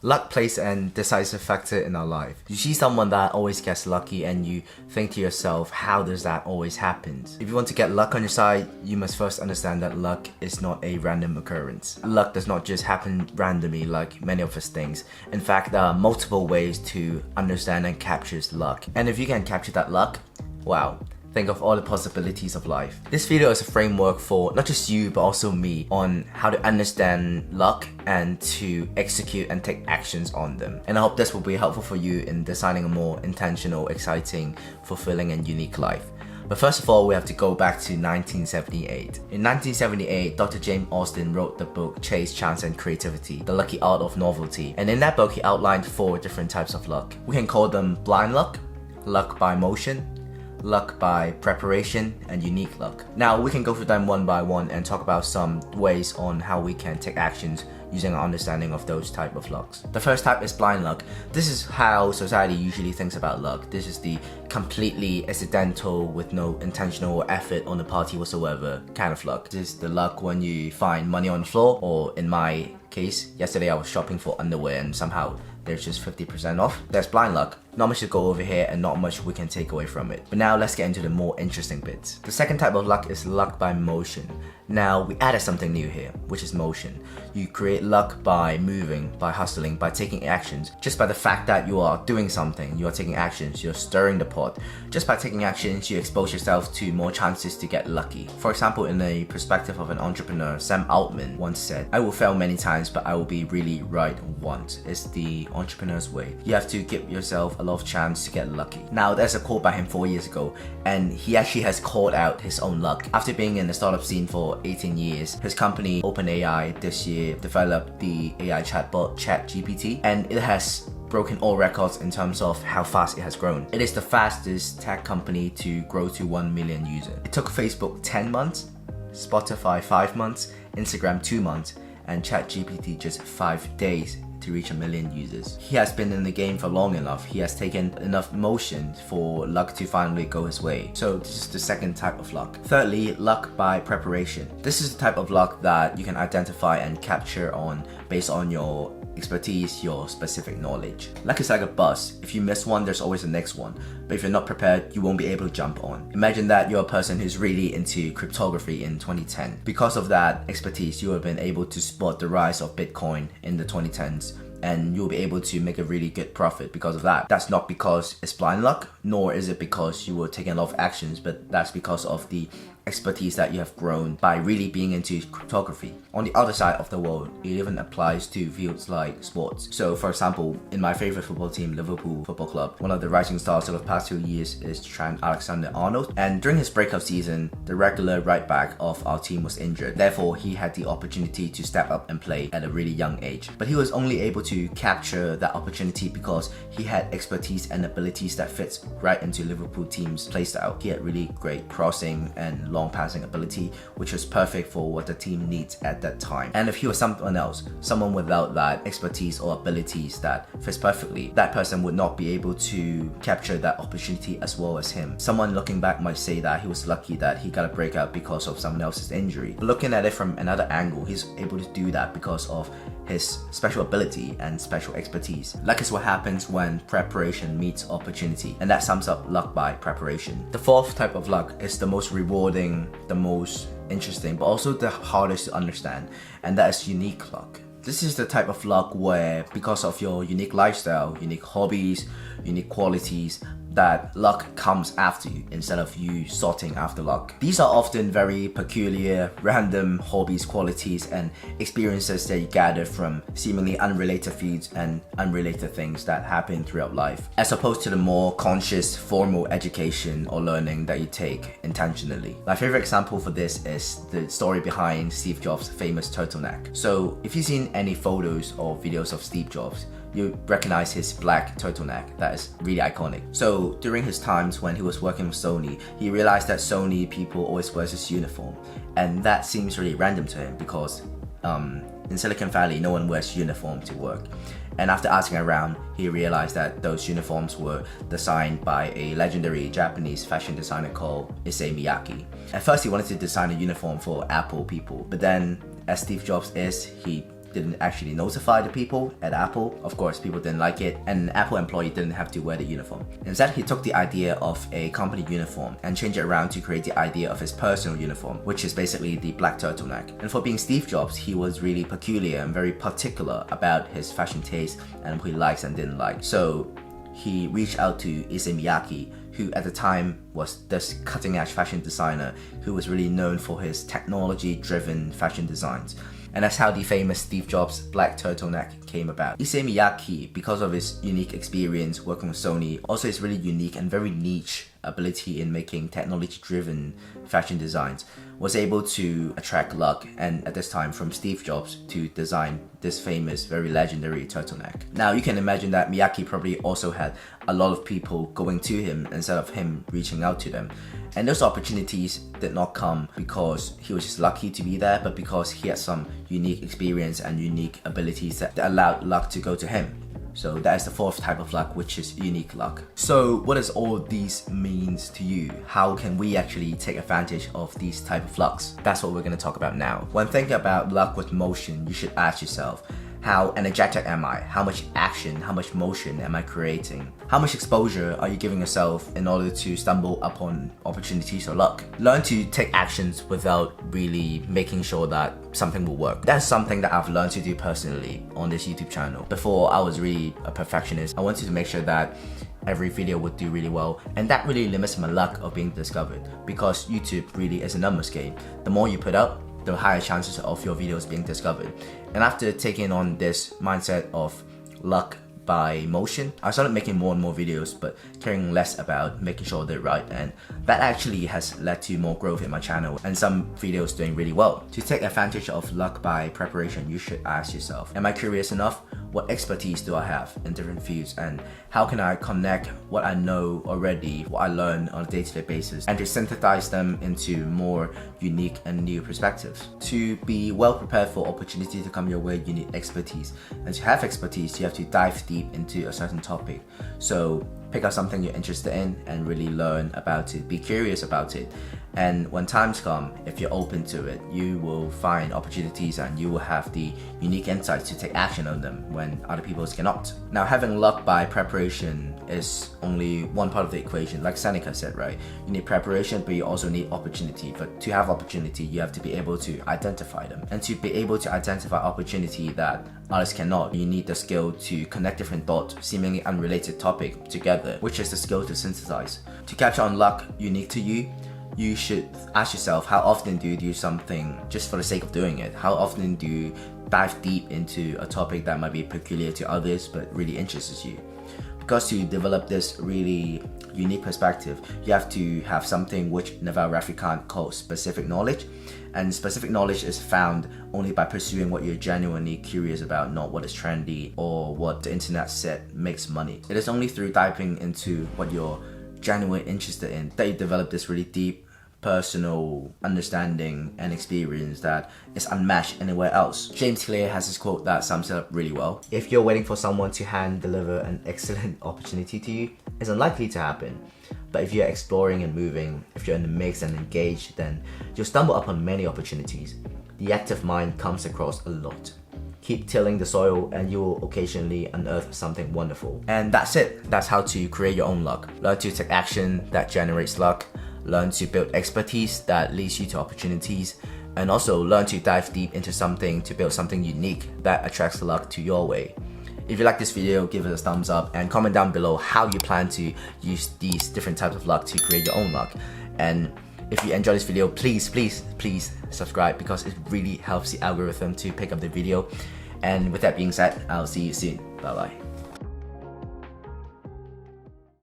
Luck plays an decisive factor in our life. You see someone that always gets lucky and you think to yourself, how does that always happen? If you want to get luck on your side, you must first understand that luck is not a random occurrence. Luck does not just happen randomly like many of us think. In fact, there are multiple ways to understand and capture luck. And if you can capture that luck, wow. Think of all the possibilities of life. This video is a framework for not just you but also me on how to understand luck and to execute and take actions on them. And I hope this will be helpful for you in designing a more intentional, exciting, fulfilling and unique life. But first of all, we have to go back to 1978. In 1978, Dr. James Austin wrote the book Chase, Chance and Creativity, The Lucky Art of Novelty. And in that book, he outlined 4 different types of luck. We can call them blind luck, luck by motion, luck by preparation, and unique luck. Now we can go through them one by one and talk about some ways on how we can take actions using our understanding of those type of lucks. The first type is blind luck. This is how society usually thinks about luck. This is the completely accidental with no intentional effort on the party whatsoever kind of luck. This is the luck when you find money on the floor, or in my case, yesterday I was shopping for underwear and somehow there's just 50% off. That's blind luck. Not much to go over here and not much we can take away from it. But now let's get into the more interesting bits. The second type of luck is luck by motion. Now we added something new here, which is motion. You create luck by moving, by hustling, by taking actions. Just by the fact that you are doing something, you are taking actions, you're stirring the pot. Just by taking actions, you expose yourself to more chances to get lucky. For example, in the perspective of an entrepreneur, Sam Altman once said, "I will fail many times, but I will be really right once." It's the entrepreneur's way. You have to give yourself a lot of chance to get lucky. Now, there's a quote by him 4 years ago, and he actually has called out his own luck. After being in the startup scene for 18 years, his company OpenAI this year developed the AI chatbot ChatGPT, and it has broken all records in terms of how fast it has grown. It is the fastest tech company to grow to 1 million users. It took Facebook 10 months, Spotify 5 months, Instagram 2 months, and ChatGPT just 5 days to reach 1 million users. He has been in the game for long enough. He has taken enough motion for luck to finally go his way. So this is the second type of luck. Thirdly, luck by preparation. This is the type of luck that you can identify and capture on based on your expertise, your specific knowledge. Luck is like a bus. If you miss one, there's always the next one. But if you're not prepared, you won't be able to jump on. Imagine that you're a person who's really into cryptography in 2010. Because of that expertise, you have been able to spot the rise of Bitcoin in the 2010s, and you'll be able to make a really good profit because of that. That's not because it's blind luck, nor is it because you were taking a lot of actions, but that's because of the expertise that you have grown by really being into cryptography. On the other side of the world, it even applies to fields like sports. So for example, in my favorite football team, Liverpool Football Club, one of the rising stars of the past 2 years is Trent Alexander-Arnold, and during his breakout season, the regular right back of our team was injured. Therefore, he had the opportunity to step up and play at a really young age. But he was only able to capture that opportunity because he had expertise and abilities that fits right into Liverpool team's playstyle. He had really great crossing and long passing ability, which was perfect for what the team needs at that time. And if he was someone else, someone without that expertise or abilities that fits perfectly, that person would not be able to capture that opportunity as well as him. Someone looking back might say that he was lucky that he got a breakout because of someone else's injury. But looking at it from another angle, he's able to do that because of his special ability and special expertise. Luck is what happens when preparation meets opportunity, and that sums up luck by preparation. The fourth type of luck is the most rewarding, the most interesting, but also the hardest to understand, and that is unique luck. This is the type of luck where, because of your unique lifestyle, unique hobbies, unique qualities, that luck comes after you instead of you sorting after luck. These are often very peculiar, random hobbies, qualities, and experiences that you gather from seemingly unrelated fields and unrelated things that happen throughout life, as opposed to the more conscious, formal education or learning that you take intentionally. My favorite example for this is the story behind Steve Jobs' famous turtleneck. So if you've seen any photos or videos of Steve Jobs, you recognize his black turtleneck. That is really iconic. So during his times when he was working with Sony, he realized that Sony people always wears his uniform, and that seems really random to him because in Silicon Valley no one wears uniform to work. And after asking around, he realized that those uniforms were designed by a legendary Japanese fashion designer called Issey Miyake. At first he wanted to design a uniform for Apple people, but then as Steve Jobs is, he didn't actually notify the people at Apple. Of course, people didn't like it, and an Apple employee didn't have to wear the uniform. Instead, he took the idea of a company uniform and changed it around to create the idea of his personal uniform, which is basically the black turtleneck. And for being Steve Jobs, he was really peculiar and very particular about his fashion taste and what he likes and didn't like. So he reached out to Issey Miyake, who at the time was this cutting-edge fashion designer who was really known for his technology-driven fashion designs. And that's how the famous Steve Jobs black turtleneck came about. Issey Miyake, because of his unique experience working with Sony, also his really unique and very niche ability in making technology-driven fashion designs, was able to attract luck, and at this time from Steve Jobs, to design this famous, very legendary turtleneck. Now you can imagine that Miyake probably also had a lot of people going to him instead of him reaching out to them. And those opportunities did not come because he was just lucky to be there, but because he had some unique experience and unique abilities that allowed luck to go to him. So that is the fourth type of luck, which is unique luck. So what does all these means to you? How can we actually take advantage of these type of lucks? That's what we're going to talk about now. When thinking about luck with motion, you should ask yourself, how energetic am I? How much action, how much motion am I creating? How much exposure are you giving yourself in order to stumble upon opportunities or luck? Learn to take actions without really making sure that something will work. That's something that I've learned to do personally on this YouTube channel. Before, I was really a perfectionist. I wanted to make sure that every video would do really well, and that really limits my luck of being discovered, because YouTube really is a numbers game. The more you put out, the higher chances of your videos being discovered. And after taking on this mindset of luck by motion, I started making more and more videos, but caring less about making sure they're right, and that actually has led to more growth in my channel and some videos doing really well. To take advantage of luck by preparation, you should ask yourself, am I curious enough? What expertise do I have in different fields, and how can I connect what I know already, what I learn on a day-to-day basis, and to synthesize them into more unique and new perspectives. To be well prepared for opportunity to come your way, you need expertise, and to have expertise, you have to dive deep into a certain topic. So pick out something you're interested in and really learn about it, be curious about it, and when times come, if you're open to it, you will find opportunities and you will have the unique insights to take action on them when other people cannot. Now, having luck by preparation is only one part of the equation. Like Seneca said, right? You need preparation, but you also need opportunity. But to have opportunity, you have to be able to identify them. And to be able to identify opportunity that others cannot, you need the skill to connect different thoughts, seemingly unrelated topic together, which is the skill to synthesize. To capture on luck unique to you, you should ask yourself, how often do you do something just for the sake of doing it? How often do you dive deep into a topic that might be peculiar to others but really interests you? Because to develop this really unique perspective, you have to have something which Naval Ravikant calls specific knowledge. And specific knowledge is found only by pursuing what you're genuinely curious about, not what is trendy or what the internet said makes money. It is only through diving into what you're genuinely interested in that you develop this really deep personal understanding and experience that is unmatched anywhere else. James Clear has this quote that sums it up really well. If you're waiting for someone to hand deliver an excellent opportunity to you, it's unlikely to happen. But if you're exploring and moving, if you're in the mix and engaged, then you'll stumble upon many opportunities. The active mind comes across a lot. Keep tilling the soil and you will occasionally unearth something wonderful. And that's it. That's how to create your own luck. Learn to take action that generates luck. Learn to build expertise that leads you to opportunities, and also learn to dive deep into something to build something unique that attracts luck to your way. If you like this video, give it a thumbs up and comment down below how you plan to use these different types of luck to create your own luck. And if you enjoy this video, please subscribe, because it really helps the algorithm to pick up the video. And with that being said, I'll see you soon. Bye bye.